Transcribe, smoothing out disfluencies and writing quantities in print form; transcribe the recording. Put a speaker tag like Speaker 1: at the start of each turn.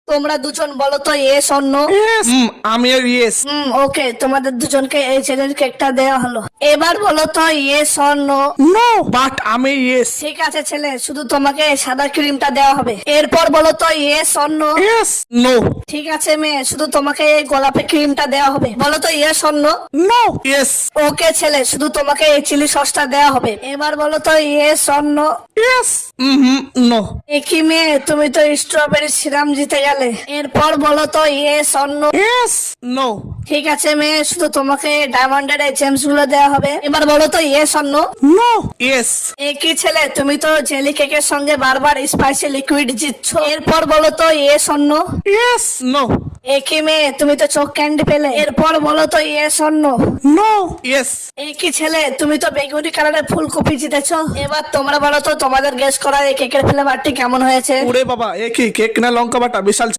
Speaker 1: তোমরা দুজন বলো তো ইয়েস অর নো।
Speaker 2: আমি ইয়েস।
Speaker 1: ওকে, তোমাদের দুজনকে এই চ্যালেঞ্জ কেকটা দেওয়া হলো। এবার বলো তো yes or no.
Speaker 2: No but আমি ইয়েস।
Speaker 1: ঠিক আছে ছেলে, শুধু তোমাকে এই সাদা ক্রিমটা দেওয়া হবে। এরপর বলো তো yes or no.
Speaker 2: Yes. No.
Speaker 1: ঠিক আছে মেয়ে, শুধু তোমাকে এই গোলাপি ক্রিমটা দেওয়া হবে। বলো তো yes or no.
Speaker 2: No. Yes.
Speaker 1: Okay ছেলে, শুধু তোমাকে এই চিলি সসটা দেওয়া হবে। এবার বলো তো yes or no.
Speaker 2: Yes. No.
Speaker 1: একই মেয়ে, তুমি তো স্ট্রবেরি সিরাম জিতে গেলে। এরপর বলো তো yes or no.
Speaker 2: Yes. No.
Speaker 1: ঠিক আছে মেয়ে, শুধু তোমাকে ডায়মন্ডের এই জেমস গুলো দেওয়া হবে। এবার বলো তো yes or no.
Speaker 2: No. Yes.
Speaker 1: একই ছেলে, তুমি তো জেলি কেকের সঙ্গে বারবার স্পাইসি লিকুইড জিতছ। এরপর বলো তো yes or no.
Speaker 2: Yes. No.
Speaker 1: একই মেয়ে, তুমি তো চোখ ক্যান্ডি পেলে। এরপর বলো তো yes or no.
Speaker 2: No. Yes.
Speaker 1: একই ছেলে, তুমি তো বেগুনি কালারের ফুলকপি জিতেছো। এবার তোমরা বলো তো তোমাদের গেস করা এই কেকের ফ্লেভারটি কেমন হয়েছে।
Speaker 2: ওরে বাবা, এ কি কেক না লঙ্কা বাটা? বিশাল